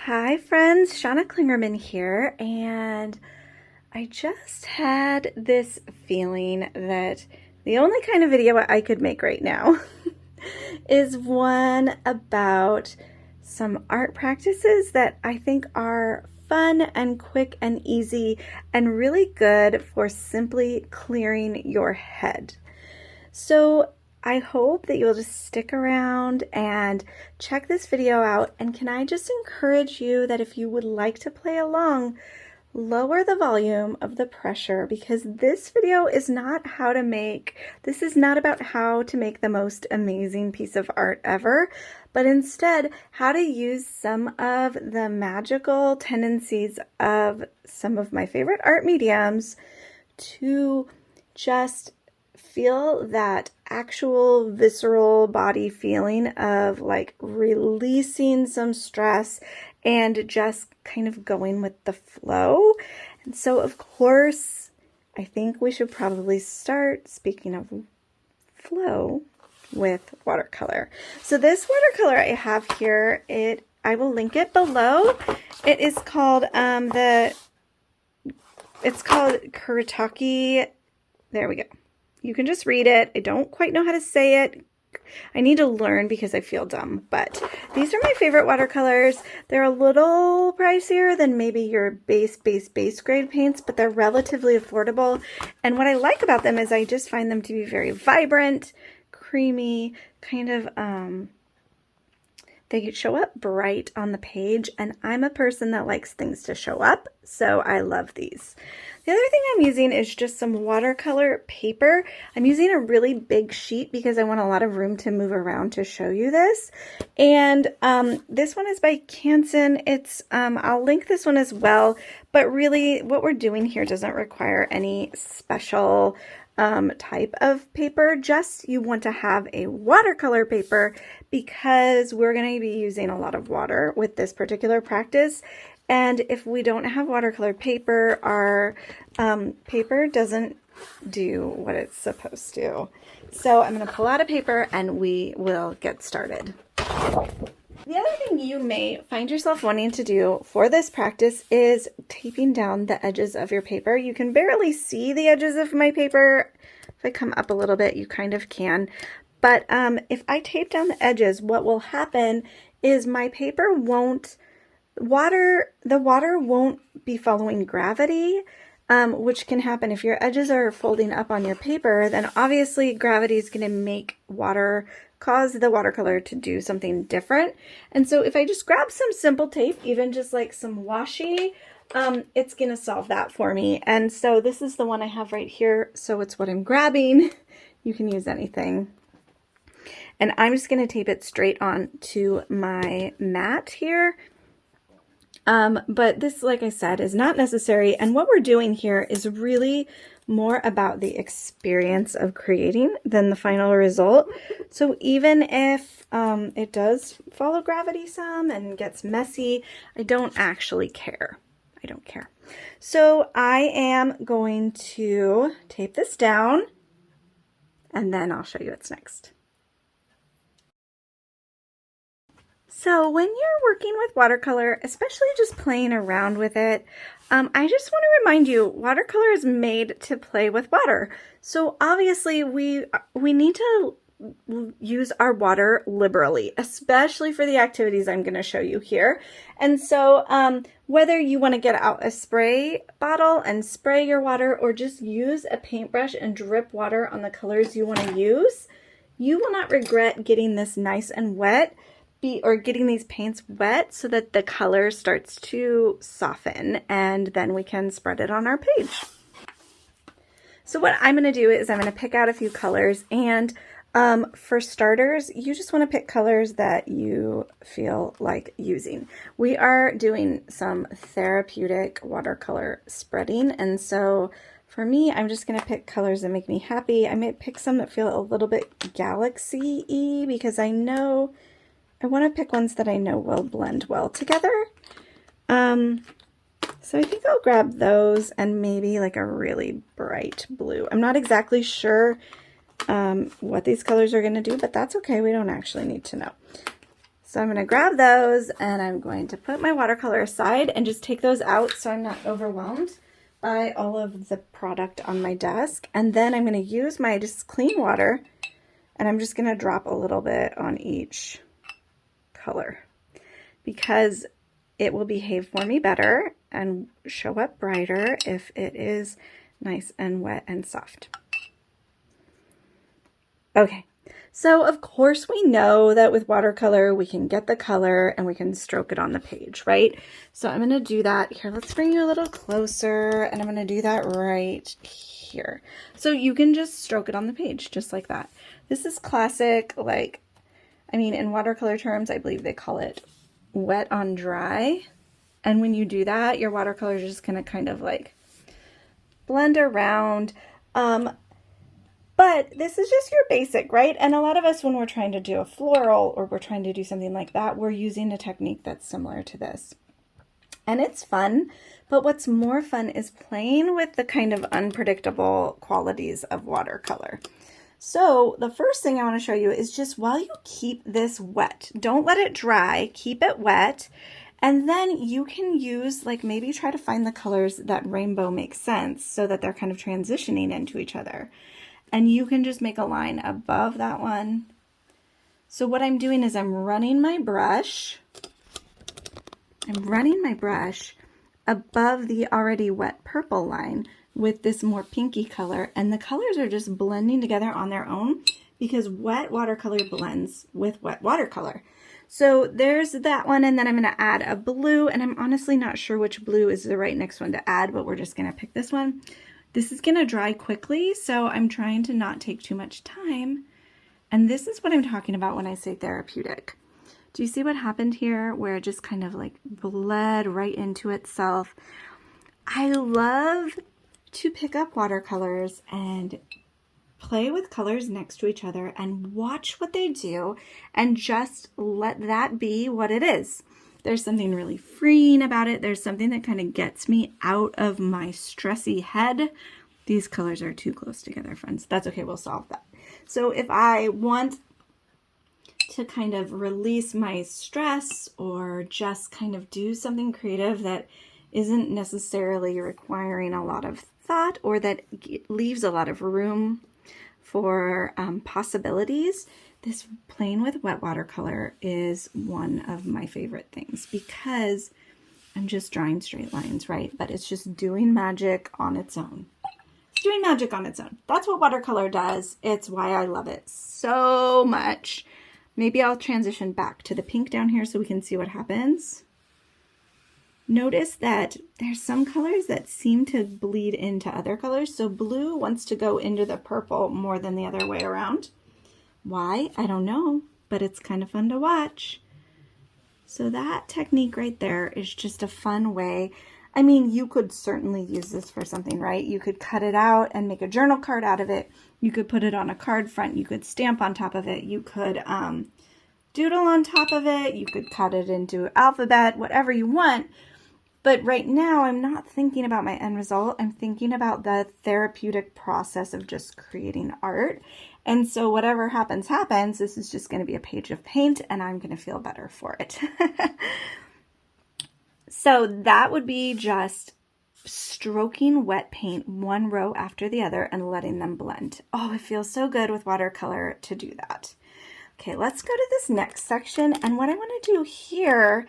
Hi friends, Shauna Klingerman here, and I just had this feeling that the only kind of video I could make right now is one about some art practices that I think are fun and quick and easy and really good for simply clearing your head. So I hope that you'll just stick around and check this video out. And can I just encourage you that if you would like to play along, lower the volume of the pressure, because this video is not this is not about how to make the most amazing piece of art ever, but instead how to use some of the magical tendencies of some of my favorite art mediums to just feel that actual visceral body feeling of like releasing some stress and just kind of going with the flow. And so of course, I think we should probably start, speaking of flow, with watercolor. So this watercolor I have here, I will link it below. It is called it's called Kuretake. There we go. You can just read it. I don't quite know how to say it. I need to learn because I feel dumb, but these are my favorite watercolors. They're a little pricier than maybe your base grade paints, but they're relatively affordable. And what I like about them is I just find them to be very vibrant, creamy, kind of, they show up bright on the page, and I'm a person that likes things to show up, so I love these. The other thing I'm using is just some watercolor paper. I'm using a really big sheet because I want a lot of room to move around to show you this. And this one is by Canson. I'll link this one as but really what we're doing here doesn't require any special type of paper. Just you want to have a watercolor paper because we're going to be using a lot of water with this particular practice. And if we don't have watercolor paper, our paper doesn't do what it's supposed to. So I'm going to pull out a paper and we will get started. The other thing you may find yourself wanting to do for this practice is taping down the edges of your paper. You can barely see the edges of my paper. If I come up a little bit, you kind of can. But if I tape down the edges, what will happen is my paper won't the water won't be following gravity, which can happen if your edges are folding up on your paper. Then obviously gravity is going to cause the watercolor to do something different. And so if I just grab some simple tape, even just like some washi, it's going to solve that for me. And so this is the one I have right here. So it's what I'm grabbing. You can use anything. And I'm just going to tape it straight on to my mat here. But this, like I said, is not necessary. And what we're doing here is really more about the experience of creating than the final result. So even if it does follow gravity some and gets messy, I don't actually care. I don't care. So I am going to tape this down and then I'll show you what's next. So when you're working with watercolor, especially just playing around with it, I just want to remind you, watercolor is made to play with water. So obviously we need to use our water liberally, especially for the activities I'm going to show you here. And so whether you want to get out a spray bottle and spray your water or just use a paintbrush and drip water on the colors you want to use, you will not regret getting this nice and wet or getting these paints wet so that the color starts to soften and then we can spread it on our page. So what I'm going to do is I'm going to pick out a few colors, and for starters, you just want to pick colors that you feel like using. We are doing some therapeutic watercolor spreading, and so for me, I'm just going to pick colors that make me happy. I might pick some that feel a little bit galaxy-y because I want to pick ones that I know will blend well together. So I think I'll grab those and maybe like a really bright blue. I'm not exactly sure what these colors are going to do, but that's okay. We don't actually need to know. So I'm going to grab those and I'm going to put my watercolor aside and just take those out so I'm not overwhelmed by all of the product on my desk. And then I'm going to use my just clean water and I'm just going to drop a little bit on each color because it will behave for me better and show up brighter if it is nice and wet and soft. Okay. So of course we know that with watercolor, we can get the color and we can stroke it on the page, right? So I'm going to do that here. Let's bring you a little closer and I'm going to do that right here. So you can just stroke it on the page just like that. This is classic, like, I mean, in watercolor terms, I believe they call it wet on dry. And when you do that, your watercolor is just going to kind of like blend around. But this is just your basic, right? And a lot of us, when we're trying to do a floral or we're trying to do something like that, we're using a technique that's similar to this. And it's fun, but what's more fun is playing with the kind of unpredictable qualities of watercolor. So the first thing I want to show you is just while you keep this wet, don't let it dry, keep it wet. And then you can use, like, maybe try to find the colors that rainbow makes sense so that they're kind of transitioning into each other. And you can just make a line above that one. So what I'm doing is I'm running my brush above the already wet purple line with this more pinky color. And the colors are just blending together on their own because wet watercolor blends with wet watercolor. So there's that one, and then I'm going to add a blue, and I'm honestly not sure which blue is the right next one to add, but we're just going to pick this one. This is going to dry quickly, so I'm trying to not take too much time. And this is what I'm talking about when I say therapeutic. Do you see what happened here where it just kind of like bled right into itself? I love to pick up watercolors and play with colors next to each other and watch what they do and just let that be what it is. There's something really freeing about it. There's something that kind of gets me out of my stressy head. These colors are too close together, friends. That's okay, we'll solve that. So if I want to kind of release my stress or just kind of do something creative that isn't necessarily requiring a lot of thought or that leaves a lot of room for possibilities, this playing with wet watercolor is one of my favorite things because I'm just drawing straight lines, right? But it's just doing magic on its own. It's doing magic on its own. That's what watercolor does. It's why I love it so much. Maybe I'll transition back to the pink down here so we can see what happens. Notice that there's some colors that seem to bleed into other colors. So blue wants to go into the purple more than the other way around. Why? I don't know, but it's kind of fun to watch. So that technique right there is just a fun way. I mean, you could certainly use this for something, right? You could cut it out and make a journal card out of it. You could put it on a card front. You could stamp on top of it. You could doodle on top of it. You could cut it into alphabet, whatever you want. But right now, I'm not thinking about my end result. I'm thinking about the therapeutic process of just creating art. And so whatever happens, happens. This is just going to be a page of paint, and I'm going to feel better for it. So that would be just stroking wet paint one row after the other and letting them blend. Oh, it feels so good with watercolor to do that. Okay, let's go to this next section. And what I want to do here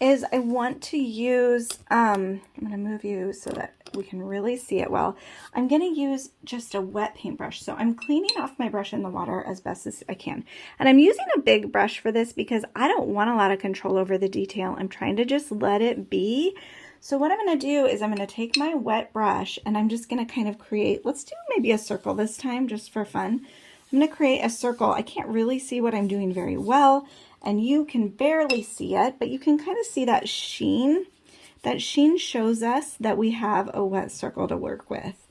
is I want to use, I'm going to move you so that we can really see it well. I'm going to use just a wet paintbrush. So I'm cleaning off my brush in the water as best as I can. And I'm using a big brush for this because I don't want a lot of control over the detail. I'm trying to just let it be. So what I'm going to do is I'm going to take my wet brush and I'm just going to kind of create, let's do maybe a circle this time just for fun. I'm going to create a circle. I can't really see what I'm doing very well, and you can barely see it, but you can kind of see that sheen. That sheen shows us that we have a wet circle to work with.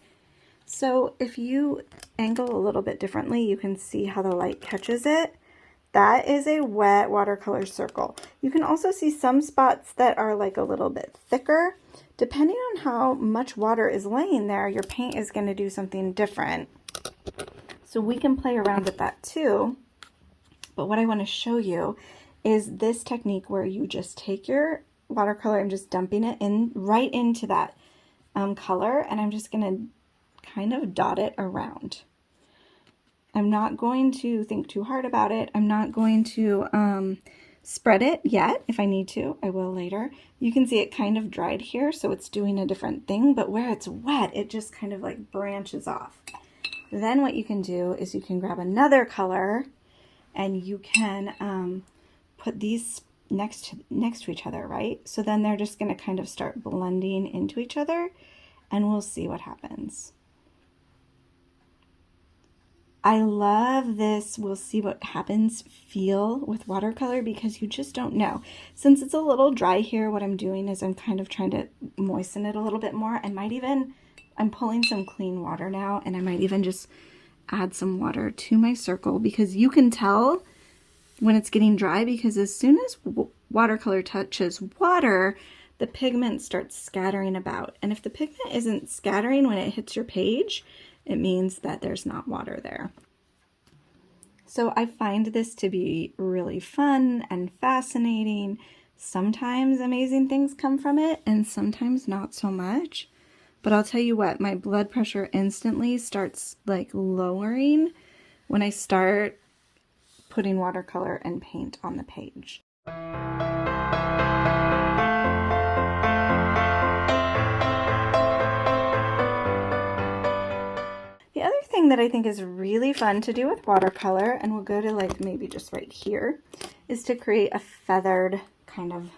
So if you angle a little bit differently, you can see how the light catches it. That is a wet watercolor circle. You can also see some spots that are like a little bit thicker. Depending on how much water is laying there, your paint is going to do something different. So we can play around with that too. But what I want to show you is this technique where you just take your watercolor and just dumping it in right into that color, and I'm just going to kind of dot it around. I'm not going to think too hard about it. I'm not going to spread it yet. If I need to, I will later. You can see it kind of dried here, so it's doing a different thing, but where it's wet, it just kind of like branches off. Then what you can do is you can grab another color and you can put these next to each other, right? So then they're just going to kind of start blending into each other, and we'll see what happens. I love this "we'll see what happens" feel with watercolor because you just don't know. Since it's a little dry here, what I'm doing is I'm kind of trying to moisten it a little bit more. I'm pulling some clean water now, and I might even just add some water to my circle because you can tell when it's getting dry, because as soon as watercolor touches water, the pigment starts scattering about. And if the pigment isn't scattering when it hits your page, it means that there's not water there. So I find this to be really fun and fascinating. Sometimes amazing things come from it, and sometimes not so much. But I'll tell you what, my blood pressure instantly starts like lowering when I start putting watercolor and paint on the page. The other thing that I think is really fun to do with watercolor, and we'll go to like maybe just right here, is to create a feathered kind of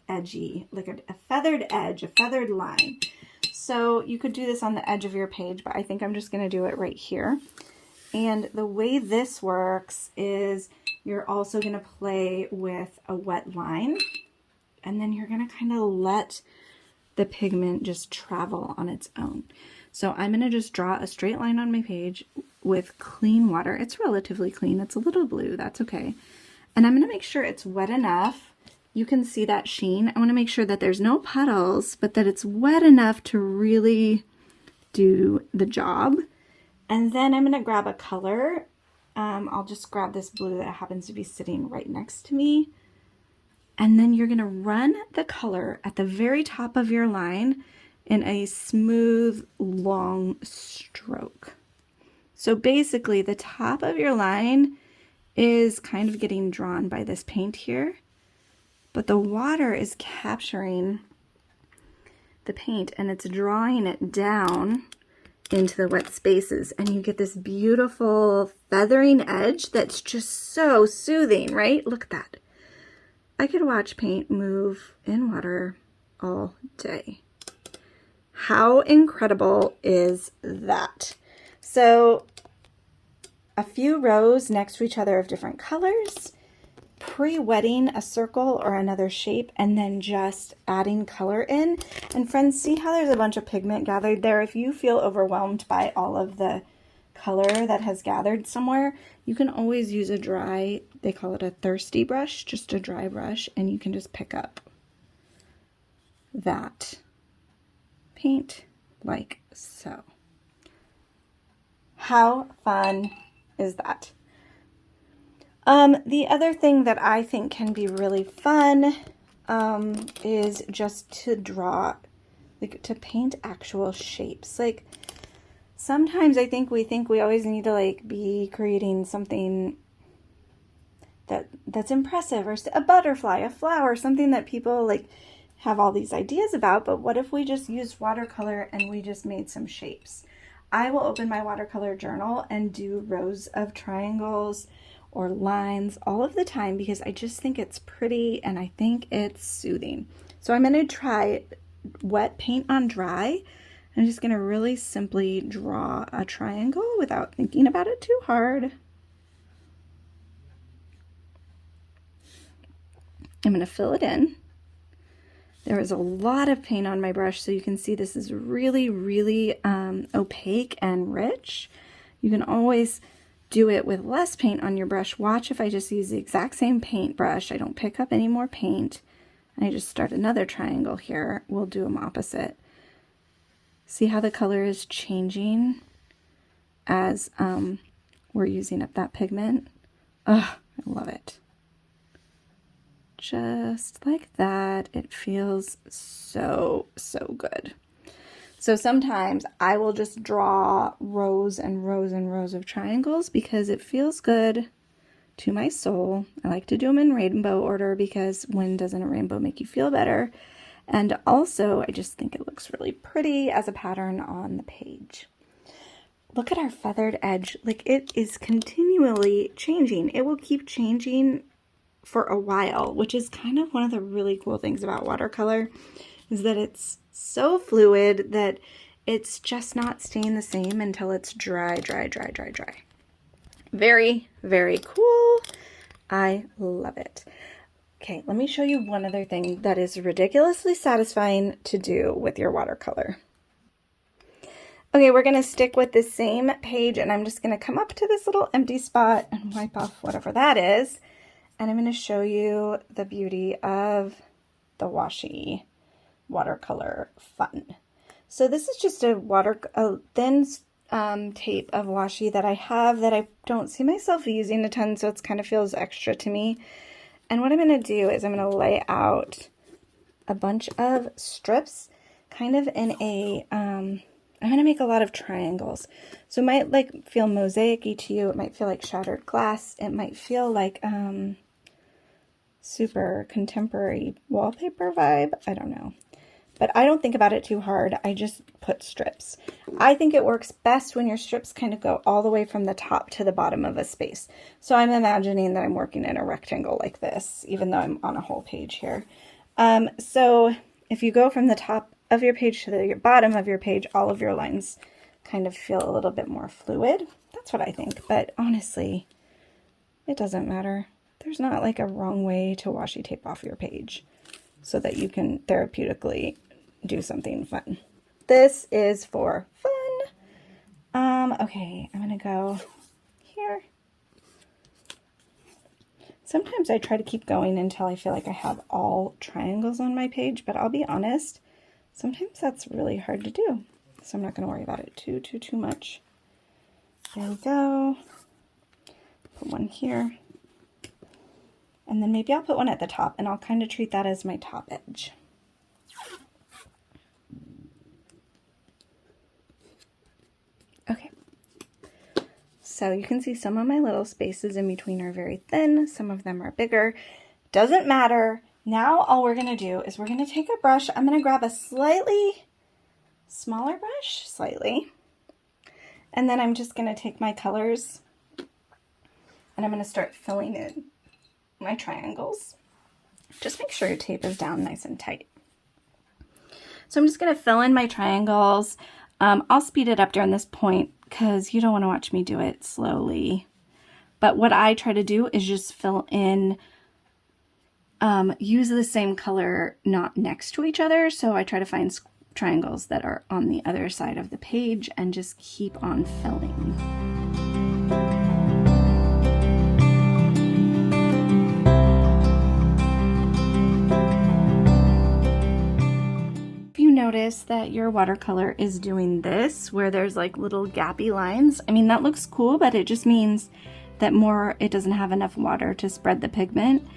edgy, like a feathered edge, a feathered line. So you could do this on the edge of your page, but I think I'm just going to do it right here. And the way this works is you're also going to play with a wet line, and then you're going to kind of let the pigment just travel on its own. So I'm going to just draw a straight line on my page with clean water. It's relatively clean. It's a little blue. That's okay. And I'm going to make sure it's wet enough. You can see that sheen. I want to make sure that there's no puddles, but that it's wet enough to really do the job. And then I'm going to grab a color. I'll just grab this blue that happens to be sitting right next to me. And then you're going to run the color at the very top of your line in a smooth, long stroke. So basically, the top of your line is kind of getting drawn by this paint here, but the water is capturing the paint and it's drawing it down into the wet spaces, and you get this beautiful feathering edge that's just so soothing, right? Look at that. I could watch paint move in water all day. How incredible is that? So a few rows next to each other of different colors, pre-wetting a circle or another shape, and then just adding color in. And friends, see how there's a bunch of pigment gathered there? If you feel overwhelmed by all of the color that has gathered somewhere, you can always use a dry, they call it a thirsty brush, just a dry brush, and you can just pick up that paint like so. How fun is that? The other thing that I think can be really fun is just to draw, like to paint actual shapes. Like sometimes I think we always need to like be creating something that's impressive, or a butterfly, a flower, something that people like have all these ideas about. But what if we just used watercolor and we just made some shapes? I will open my watercolor journal and do rows of triangles or lines all of the time because I just think it's pretty and I think it's soothing. So I'm going to try wet paint on dry. I'm just going to really simply draw a triangle without thinking about it too hard. I'm going to fill it in. There is a lot of paint on my brush, so you can see this is really, really opaque and rich. You can always do it with less paint on your brush. Watch if I just use the exact same paintbrush. I don't pick up any more paint. And I just start another triangle here. We'll do them opposite. See how the color is changing as we're using up that pigment? Oh, I love it. just like that. It feels so, so good. So sometimes I will just draw rows and rows and rows of triangles because it feels good to my soul. I like to do them in rainbow order because when doesn't a rainbow make you feel better? And also, I just think it looks really pretty as a pattern on the page. Look at our feathered edge. Like, it is continually changing. It will keep changing for a while, which is kind of one of the really cool things about watercolor, is that it's so fluid that it's just not staying the same until it's dry, dry, dry, dry, dry. Very, very cool. I love it. Okay, let me show you one other thing that is ridiculously satisfying to do with your watercolor. Okay, we're gonna stick with the same page, and I'm just gonna come up to this little empty spot and wipe off whatever that is. And I'm gonna show you the beauty of the Washi watercolor fun. So this is just a thin tape of washi that I have that I don't see myself using a ton, so it kind of feels extra to me. And what I'm going to do is I'm going to lay out a bunch of strips kind of in a, I'm going to make a lot of triangles. So it might like feel mosaic-y to you. It might feel like shattered glass. It might feel like super contemporary wallpaper vibe. I don't know. But I don't think about it too hard. I just put strips. I think it works best when your strips kind of go all the way from the top to the bottom of a space. So I'm imagining that I'm working in a rectangle like this, even though I'm on a whole page here. So if you go from the top of your page to the bottom of your page, all of your lines kind of feel a little bit more fluid. That's what I think. But honestly, it doesn't matter. There's not like a wrong way to washi tape off your page so that you can therapeutically do something fun. This is for fun. Okay, I'm gonna go here. Sometimes I try to keep going until I feel like I have all triangles on my page, but I'll be honest, sometimes that's really hard to do. So I'm not gonna worry about it too much. There we go. Put one here. And then maybe I'll put one at the top, and I'll kind of treat that as my top edge. Okay. So you can see some of my little spaces in between are very thin. Some of them are bigger. Doesn't matter. Now all we're going to do is we're going to take a brush. I'm going to grab a slightly smaller brush, and then I'm just going to take my colors, and I'm going to start filling in my triangles. Just make sure your tape is down nice and tight. So I'm just going to fill in my triangles. I'll speed it up during this point because you don't want to watch me do it slowly. But what I try to do is just fill in, use the same color, not next to each other. So I try to find triangles that are on the other side of the page and just keep on filling. Notice that your watercolor is doing this where there's like little gappy lines. I mean, that looks cool, but it just means that it doesn't have enough water to spread the pigment.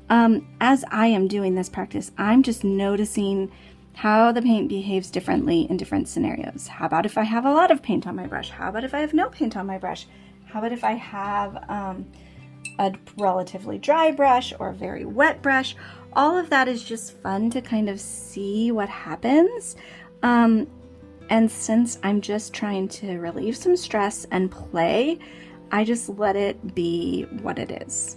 As I am doing this practice, I'm just noticing how the paint behaves differently in different scenarios. How about if I have a lot of paint on my brush? How about if I have no paint on my brush? How about if I have a relatively dry brush or a very wet brush? All of that is just fun to kind of see what happens. And since I'm just trying to relieve some stress and play, I just let it be what it is.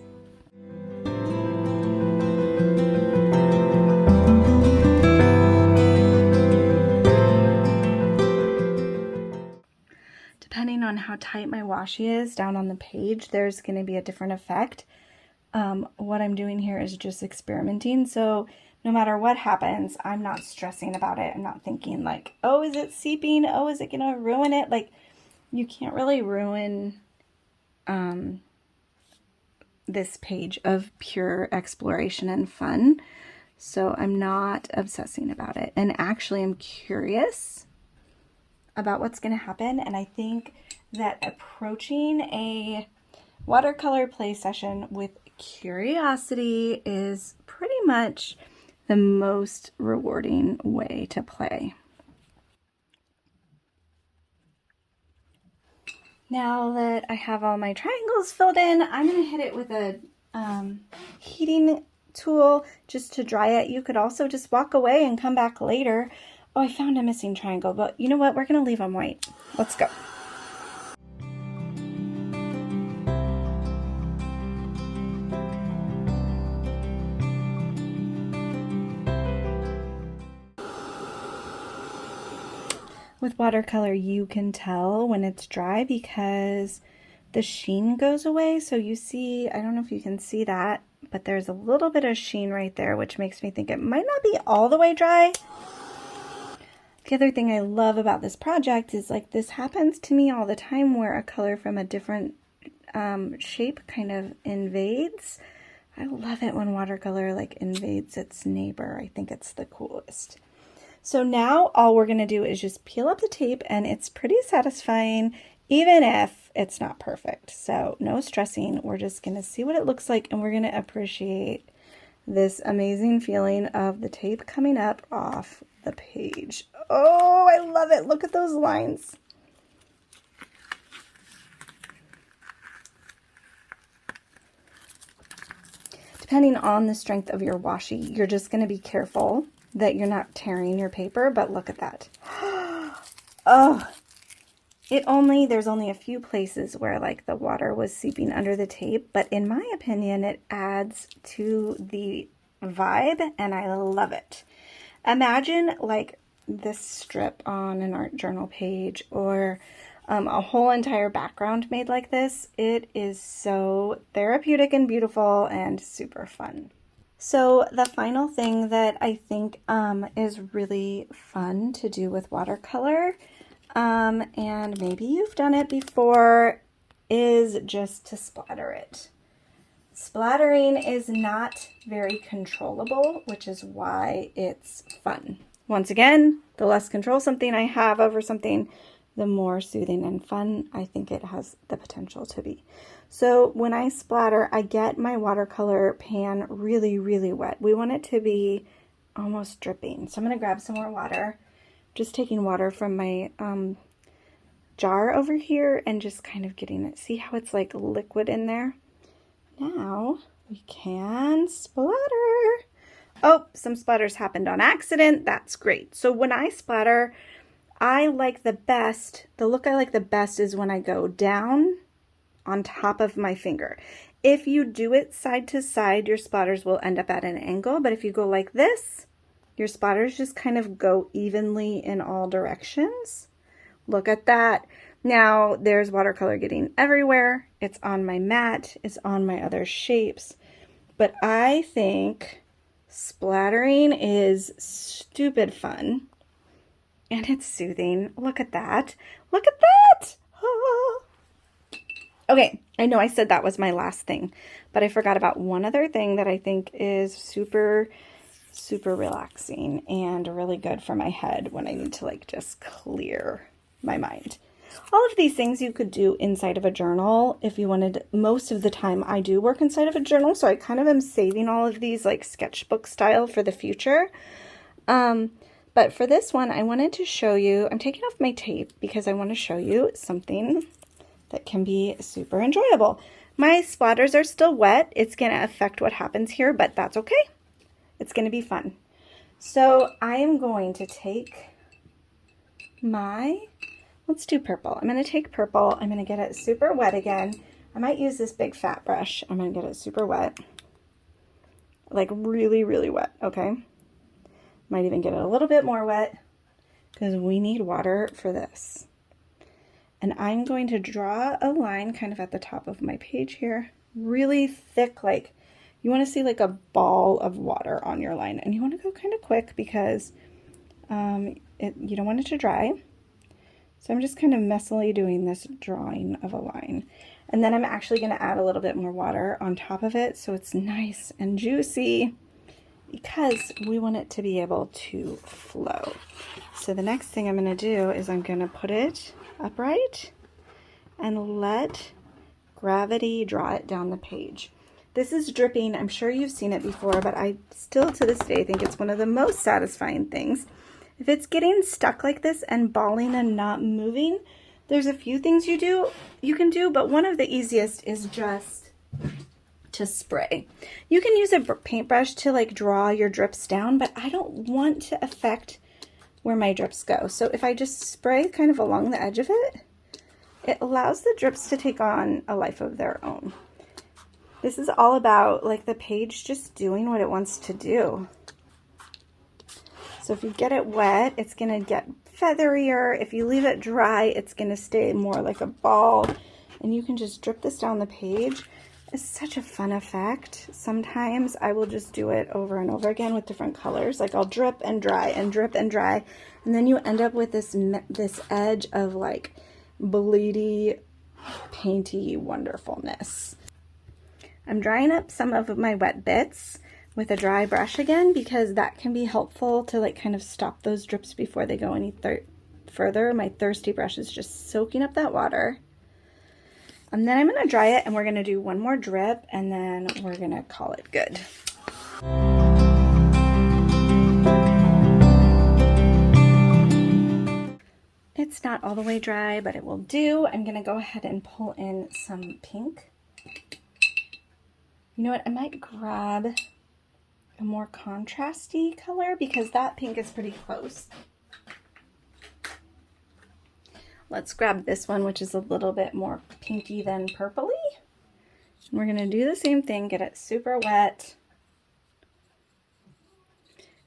Depending on how tight my washi is down on the page, there's going to be a different effect. What I'm doing here is just experimenting. So no matter what happens, I'm not stressing about it. I'm not thinking like, oh, is it seeping? Oh, is it going to ruin it? Like, you can't really ruin this page of pure exploration and fun. So I'm not obsessing about it. And actually, I'm curious about what's going to happen. And I think that approaching a watercolor play session with curiosity is pretty much the most rewarding way to play. Now that I have all my triangles filled in, I'm going to hit it with a heating tool just to dry it. You could also just walk away and come back later. Oh, I found a missing triangle, but you know what? We're going to leave them white. Let's go. With watercolor, you can tell when it's dry because the sheen goes away. So you see, I don't know if you can see that, but there's a little bit of sheen right there, which makes me think it might not be all the way dry. The other thing I love about this project is like this happens to me all the time where a color from a different shape kind of invades. I love it when watercolor like invades its neighbor. I think it's the coolest. So now all we're going to do is just peel up the tape, and it's pretty satisfying even if it's not perfect. So no stressing. We're just going to see what it looks like, and we're going to appreciate this amazing feeling of the tape coming up off the page. Oh, I love it. Look at those lines. Depending on the strength of your washi, you're just going to be careful that you're not tearing your paper, but look at that. Oh, there's only a few places where like the water was seeping under the tape, but in my opinion, it adds to the vibe and I love it. Imagine like this strip on an art journal page or a whole entire background made like this. It is so therapeutic and beautiful and super fun. So the final thing that I think is really fun to do with watercolor, and maybe you've done it before, is just to splatter it. Splattering is not very controllable, which is why it's fun. Once again, the less control something I have over something, the more soothing and fun I think it has the potential to be. So when I splatter, I get my watercolor pan really, really wet. We want it to be almost dripping. So I'm going to grab some more water. Just taking water from my jar over here and just kind of getting it. See how it's like liquid in there? Now we can splatter. Oh, some splatters happened on accident. That's great. So when I splatter, I like the look I like the best is when I go down on top of my finger. If you do it side to side, your splatters will end up at an angle, but if you go like this, your splatters just kind of go evenly in all directions. Look at that. Now there's watercolor getting everywhere. It's on my mat, it's on my other shapes, but I think splattering is stupid fun. And it's soothing. Look at that. Look at that. Oh. Okay, I know I said that was my last thing, but I forgot about one other thing that I think is super, super relaxing and really good for my head when I need to like just clear my mind. All of these things you could do inside of a journal if you wanted. Most of the time I do work inside of a journal, so I kind of am saving all of these like sketchbook style for the future. But for this one, I wanted to show you, I'm taking off my tape because I want to show you something that can be super enjoyable. My splatters are still wet. It's going to affect what happens here, but that's okay. It's going to be fun. So I am going to take let's do purple. I'm going to take purple. I'm going to get it super wet again. I might use this big fat brush. I'm going to get it super wet. Like really, really wet, okay? Might even get it a little bit more wet because we need water for this. And I'm going to draw a line kind of at the top of my page here, really thick, like you want to see like a ball of water on your line, and you want to go kind of quick because you don't want it to dry. So I'm just kind of messily doing this drawing of a line. And then I'm actually going to add a little bit more water on top of it so it's nice and juicy, because we want it to be able to flow. So the next thing I'm going to do is I'm going to put it upright and let gravity draw it down the page. This is dripping. I'm sure you've seen it before, but I still to this day think it's one of the most satisfying things. If it's getting stuck like this and balling and not moving, there's a few things you can do, but one of the easiest is just to spray. You can use a paintbrush to like draw your drips down, but I don't want to affect where my drips go. So if I just spray kind of along the edge of it, it allows the drips to take on a life of their own. This is all about like the page just doing what it wants to do. So if you get it wet, it's going to get featherier. If you leave it dry, it's going to stay more like a ball. And you can just drip this down the page. It's such a fun effect. Sometimes I will just do it over and over again with different colors. Like I'll drip and dry and drip and dry. And then you end up with this edge of like bleedy, painty wonderfulness. I'm drying up some of my wet bits with a dry brush again because that can be helpful to like kind of stop those drips before they go any further. My thirsty brush is just soaking up that water. And then I'm going to dry it and we're going to do one more drip and then we're going to call it good. It's not all the way dry, but it will do. I'm going to go ahead and pull in some pink. You know what? I might grab a more contrasty color because that pink is pretty close. Let's grab this one, which is a little bit more pinky than purpley. We're going to do the same thing, get it super wet.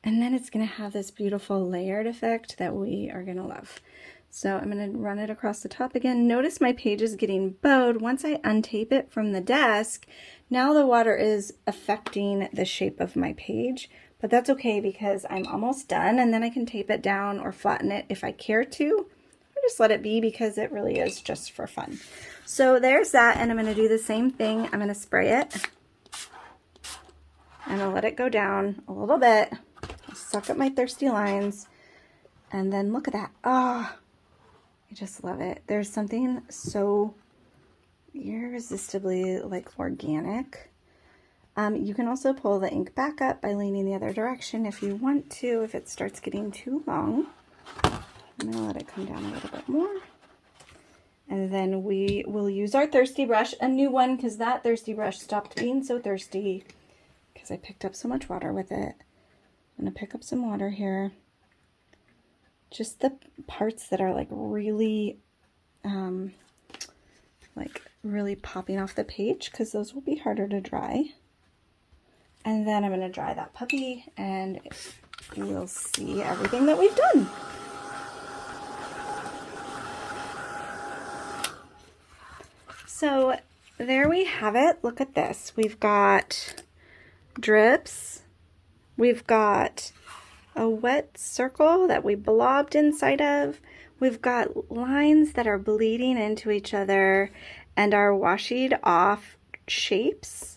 And then it's going to have this beautiful layered effect that we are going to love. So I'm going to run it across the top again. Notice my page is getting bowed. Once I untape it from the desk, now the water is affecting the shape of my page. But that's okay because I'm almost done and then I can tape it down or flatten it if I care to. Just let it be because it really is just for fun. So there's that, and I'm going to do the same thing. I'm going to spray it. I'm going to let it go down a little bit. I'll suck up my thirsty lines, and then look at that. Oh, I just love it. There's something so irresistibly like organic. You can also pull the ink back up by leaning the other direction if you want to, if it starts getting too long. I'm going to let it come down a little bit more. And then we will use our thirsty brush, a new one, because that thirsty brush stopped being so thirsty because I picked up so much water with it. I'm going to pick up some water here. Just the parts that are like really popping off the page because those will be harder to dry. And then I'm going to dry that puppy and we'll see everything that we've done. So there we have it. Look at this. We've got drips. We've got a wet circle that we blobbed inside of. We've got lines that are bleeding into each other and are washied off shapes.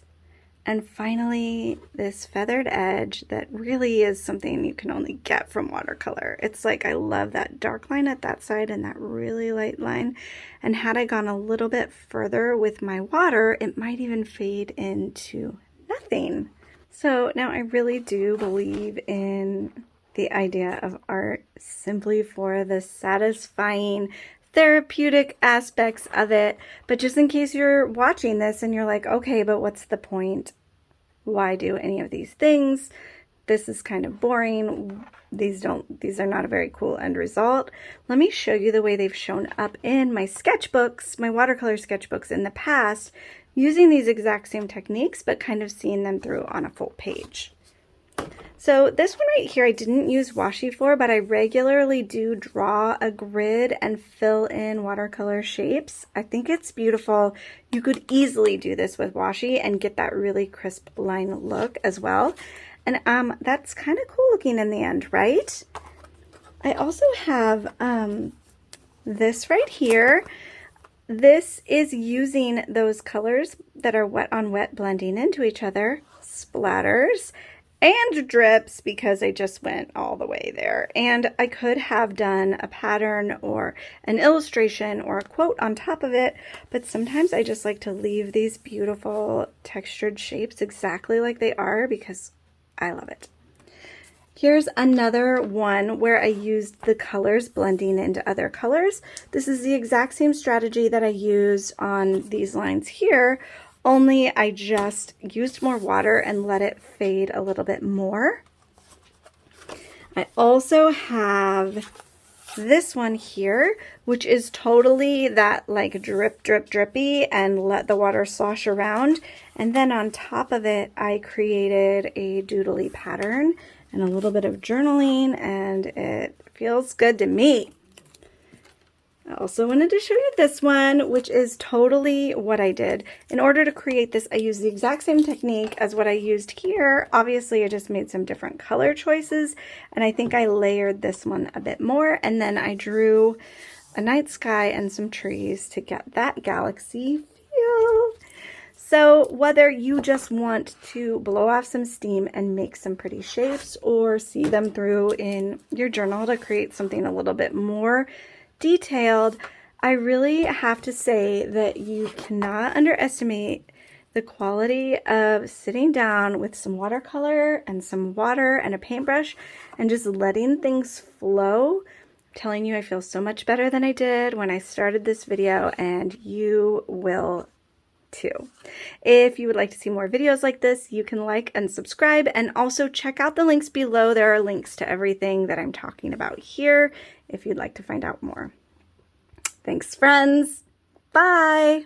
And finally, this feathered edge that really is something you can only get from watercolor. It's like I love that dark line at that side and that really light line. And had I gone a little bit further with my water, it might even fade into nothing. So now I really do believe in the idea of art simply for the satisfying therapeutic aspects of it. But just in case you're watching this and you're like, okay, but what's the point? Why do any of these things? This is kind of boring. These are not a very cool end result. Let me show you the way they've shown up in my sketchbooks, my watercolor sketchbooks in the past, using these exact same techniques, but kind of seeing them through on a full page. So this one right here, I didn't use washi for, but I regularly do draw a grid and fill in watercolor shapes. I think it's beautiful. You could easily do this with washi and get that really crisp line look as well. And that's kind of cool looking in the end, right? I also have this right here. This is using those colors that are wet on wet blending into each other, splatters. and drips because I just went all the way there. And I could have done a pattern or an illustration or a quote on top of it, but sometimes I just like to leave these beautiful textured shapes exactly like they are because I love it. Here's another one where I used the colors blending into other colors. This is the exact same strategy that I used on these lines here, only I just used more water and let it fade a little bit more. I also have this one here, which is totally that like drip, drip, drippy and let the water slosh around. And then on top of it, I created a doodly pattern and a little bit of journaling, and it feels good to me. I also wanted to show you this one, which is totally what I did. In order to create this, I used the exact same technique as what I used here. Obviously, I just made some different color choices, and I think I layered this one a bit more, and then I drew a night sky and some trees to get that galaxy feel. So whether you just want to blow off some steam and make some pretty shapes or see them through in your journal to create something a little bit more detailed, I really have to say that you cannot underestimate the quality of sitting down with some watercolor and some water and a paintbrush and just letting things flow. I'm telling you, I feel so much better than I did when I started this video, and you will too. If you would like to see more videos like this, you can like and subscribe, and also check out the links below. There are links to everything that I'm talking about here if you'd like to find out more. Thanks, friends. Bye.